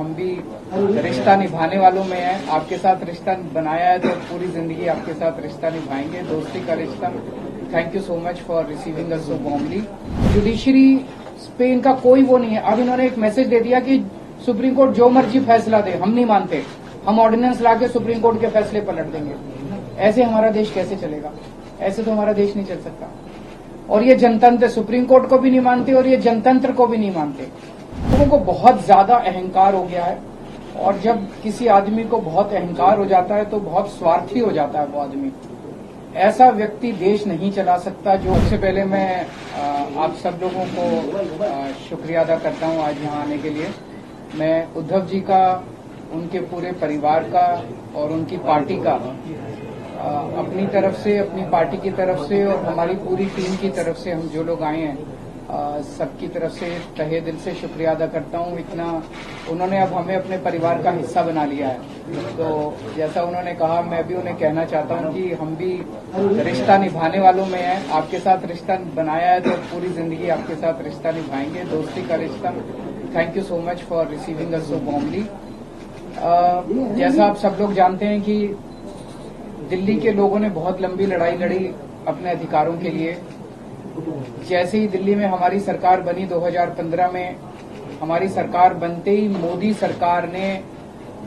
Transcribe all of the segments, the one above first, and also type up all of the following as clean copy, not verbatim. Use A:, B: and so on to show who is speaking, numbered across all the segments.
A: हम भी रिश्ता निभाने वालों में हैं। आपके साथ रिश्ता बनाया है तो पूरी जिंदगी आपके साथ रिश्ता निभाएंगे, दोस्ती का रिश्ता। Thank you so much for receiving us so warmly. Judiciary पे इनका कोई वो नहीं है। अब इन्होंने एक मैसेज दे दिया कि सुप्रीम कोर्ट जो मर्जी फैसला दे, हम नहीं मानते, हम ऑर्डिनेंस लाके सुप्रीम कोर्ट के फैसले पलट देंगे। ऐसे हमारा देश कैसे चलेगा? ऐसे तो हमारा देश नहीं चल सकता। और ये जनतंत्र सुप्रीम कोर्ट को भी नहीं मानते और ये जनतंत्र को भी नहीं मानते। लोगों को बहुत ज्यादा अहंकार हो गया है, और जब किसी आदमी को बहुत अहंकार हो जाता है तो बहुत स्वार्थी हो जाता है वो आदमी। ऐसा व्यक्ति देश नहीं चला सकता। जो सबसे पहले मैं आप सब लोगों को शुक्रिया अदा करता हूं आज यहाँ आने के लिए। मैं उद्धव जी का, उनके पूरे परिवार का और उनकी पार्टी का अपनी तरफ से, अपनी पार्टी की तरफ से और हमारी पूरी टीम की तरफ से, हम जो लोग आए हैं सबकी तरफ से तहे दिल से शुक्रिया अदा करता हूं। इतना उन्होंने अब हमें अपने परिवार का हिस्सा बना लिया है। तो जैसा उन्होंने कहा, मैं भी उन्हें कहना चाहता हूं कि हम भी रिश्ता निभाने वालों में हैं। आपके साथ रिश्ता बनाया है तो पूरी जिंदगी आपके साथ रिश्ता निभाएंगे, दोस्ती का रिश्ता। Thank you so much for receiving us so warmly. जैसा आप सब लोग जानते हैं कि दिल्ली के लोगों ने बहुत लंबी लड़ाई लड़ी अपने अधिकारों के लिए। जैसे ही दिल्ली में हमारी सरकार बनी 2015 में, हमारी सरकार बनते ही मोदी सरकार ने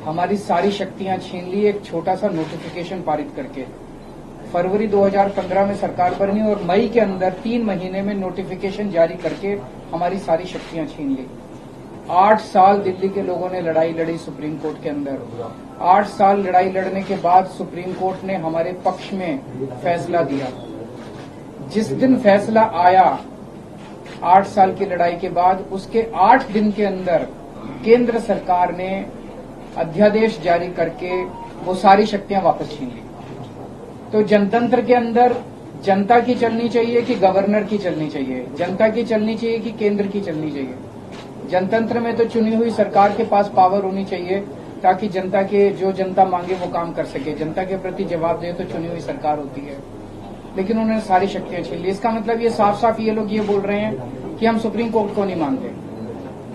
A: हमारी सारी शक्तियां छीन ली एक छोटा सा नोटिफिकेशन पारित करके। फरवरी 2015 में सरकार बनी और मई के अंदर 3 महीने में नोटिफिकेशन जारी करके हमारी सारी शक्तियां छीन ली। 8 साल दिल्ली के लोगों ने लड़ाई लड़ी सुप्रीम कोर्ट के अंदर। 8 साल लड़ाई लड़ने के बाद सुप्रीम कोर्ट ने हमारे पक्ष में फैसला दिया। जिस दिन फैसला आया 8 साल की लड़ाई के बाद, उसके 8 दिन के अंदर केंद्र सरकार ने अध्यादेश जारी करके वो सारी शक्तियां वापस छीन ली। तो जनतंत्र के अंदर जनता की चलनी चाहिए कि गवर्नर की चलनी चाहिए? जनता की चलनी चाहिए कि केंद्र की चलनी चाहिए? जनतंत्र में तो चुनी हुई सरकार के पास पावर होनी चाहिए ताकि जनता के जो जनता मांगे वो काम कर सके। जनता के प्रति जवाब दे तो चुनी हुई सरकार होती है। लेकिन उन्होंने सारी शक्तियां छीन ली। इसका मतलब ये साफ साफ ये लोग ये बोल रहे हैं कि हम सुप्रीम कोर्ट को नहीं मानते।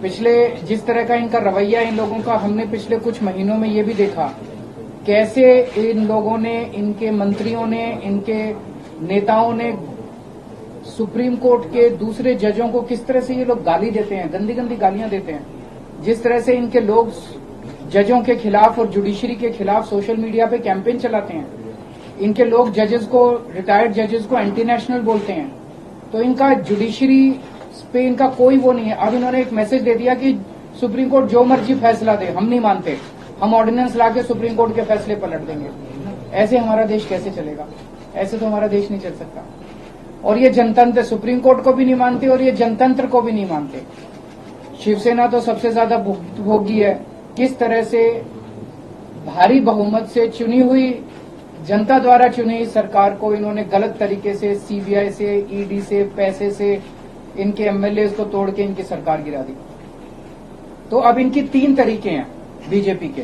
A: पिछले जिस तरह का इनका रवैया इन लोगों का, हमने पिछले कुछ महीनों में ये भी देखा कैसे इन लोगों ने, इनके मंत्रियों ने, इनके नेताओं ने सुप्रीम कोर्ट के दूसरे जजों को किस तरह से ये लोग गाली देते हैं, गंदी गंदी गालियां देते हैं। जिस तरह से इनके लोग जजों के खिलाफ और जुडिशरी के खिलाफ सोशल मीडिया पे कैंपेन चलाते हैं। इनके लोग जजेस को, रिटायर्ड जजेस को एंटी नेशनल बोलते हैं। तो इनका जुडिशरी पे इनका कोई वो नहीं है। अब इन्होंने एक मैसेज दे दिया कि सुप्रीम कोर्ट जो मर्जी फैसला दे, हम नहीं मानते, हम ऑर्डिनेंस लाके सुप्रीम कोर्ट के फैसले पलट देंगे। ऐसे हमारा देश कैसे चलेगा? ऐसे तो हमारा देश नहीं चल सकता। और ये जनतंत्र सुप्रीम कोर्ट को भी नहीं मानते और ये जनतंत्र को भी नहीं मानते। शिवसेना तो सबसे ज्यादा भोगी है। किस तरह से भारी बहुमत से चुनी हुई, जनता द्वारा चुनी हुई सरकार को इन्होंने गलत तरीके से सीबीआई से, ईडी से, पैसे से इनके एमएलए को तोड़ के इनकी सरकार गिरा दी। तो अब इनकी 3 तरीके हैं बीजेपी के।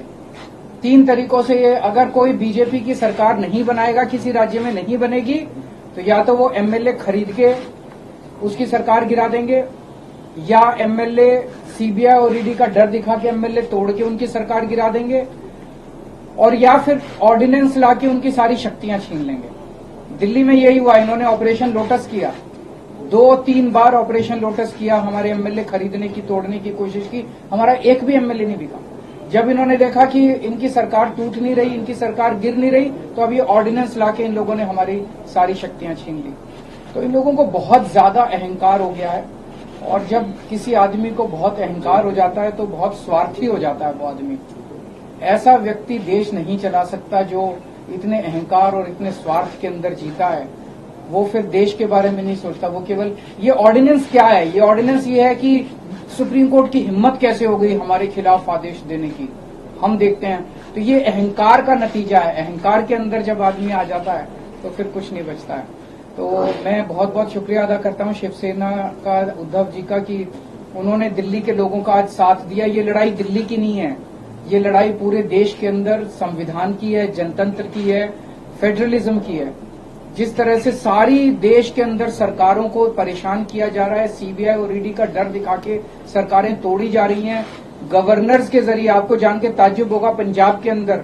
A: 3 तरीकों से ये, अगर कोई बीजेपी की सरकार नहीं बनाएगा, किसी राज्य में नहीं बनेगी, तो या तो वो एमएलए खरीद के उसकी सरकार गिरा देंगे, या एमएलए सीबीआई और ईडी का डर दिखा के एमएलए तोड़ के उनकी सरकार गिरा देंगे, और या फिर ऑर्डिनेंस लाके उनकी सारी शक्तियां छीन लेंगे। दिल्ली में यही हुआ। इन्होंने ऑपरेशन लोटस किया, 2-3 बार ऑपरेशन लोटस किया। हमारे एमएलए खरीदने की, तोड़ने की कोशिश की, हमारा एक भी एमएलए नहीं बिका। जब इन्होंने देखा कि इनकी सरकार टूट नहीं रही, इनकी सरकार गिर नहीं रही, तो अब ये ऑर्डिनेंस लाके इन लोगों ने हमारी सारी शक्तियां छीन ली। तो इन लोगों को बहुत ज्यादा अहंकार हो गया है, और जब किसी आदमी को बहुत अहंकार हो जाता है तो बहुत स्वार्थी हो जाता है वो आदमी। ऐसा व्यक्ति देश नहीं चला सकता जो इतने अहंकार और इतने स्वार्थ के अंदर जीता है। वो फिर देश के बारे में नहीं सोचता। वो केवल, ये ऑर्डिनेंस क्या है? ये ऑर्डिनेंस ये है कि सुप्रीम कोर्ट की हिम्मत कैसे हो गई हमारे खिलाफ आदेश देने की, हम देखते हैं। तो ये अहंकार का नतीजा है। अहंकार के अंदर जब आदमी आ जाता है तो फिर कुछ नहीं बचता है। तो मैं बहुत बहुत शुक्रिया अदा करता हूं शिवसेना का, उद्धव जी का, कि उन्होंने दिल्ली के लोगों का आज साथ दिया। ये लड़ाई दिल्ली की नहीं है, ये लड़ाई पूरे देश के अंदर संविधान की है, जनतंत्र की है, फेडरलिज्म की है। जिस तरह से सारी देश के अंदर सरकारों को परेशान किया जा रहा है, सीबीआई और ईडी का डर दिखा के सरकारें तोड़ी जा रही हैं, गवर्नर्स के जरिए, आपको जान के ताज्जुब होगा, पंजाब के अंदर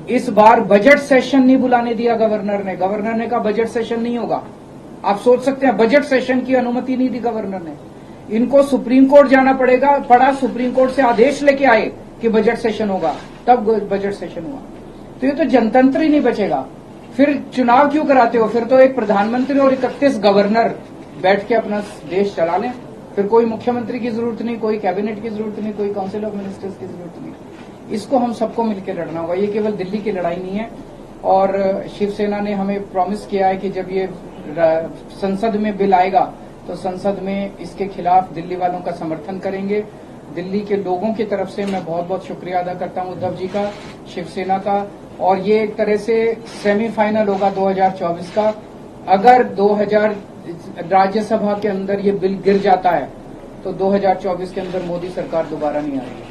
A: इस बार बजट सेशन नहीं बुलाने दिया गवर्नर ने। गवर्नर ने कहा बजट सेशन नहीं होगा। आप सोच सकते हैं, बजट सेशन की अनुमति नहीं दी गवर्नर ने। इनको सुप्रीम कोर्ट जाना पड़ा, सुप्रीम कोर्ट से आदेश लेके आए कि बजट सेशन होगा, तब बजट सेशन हुआ। तो ये तो जनतंत्र ही नहीं बचेगा। फिर चुनाव क्यों कराते हो? फिर तो एक प्रधानमंत्री और 31 गवर्नर बैठ के अपना देश चला लें। फिर कोई मुख्यमंत्री की जरूरत नहीं, कोई कैबिनेट की जरूरत नहीं, कोई काउंसिल ऑफ मिनिस्टर्स की जरूरत नहीं। इसको हम सबको मिलकर लड़ना होगा। ये केवल दिल्ली की लड़ाई नहीं है। और शिवसेना ने हमें प्रॉमिस किया है कि जब ये संसद में बिल आएगा तो संसद में इसके खिलाफ दिल्ली वालों का समर्थन करेंगे। दिल्ली के लोगों की तरफ से मैं बहुत बहुत शुक्रिया अदा करता हूं उद्धव जी का, शिवसेना का। और ये एक तरह से सेमीफाइनल होगा 2024 का। अगर 2000 राज्यसभा के अंदर ये बिल गिर जाता है तो 2024 के अंदर मोदी सरकार दोबारा नहीं आएगी।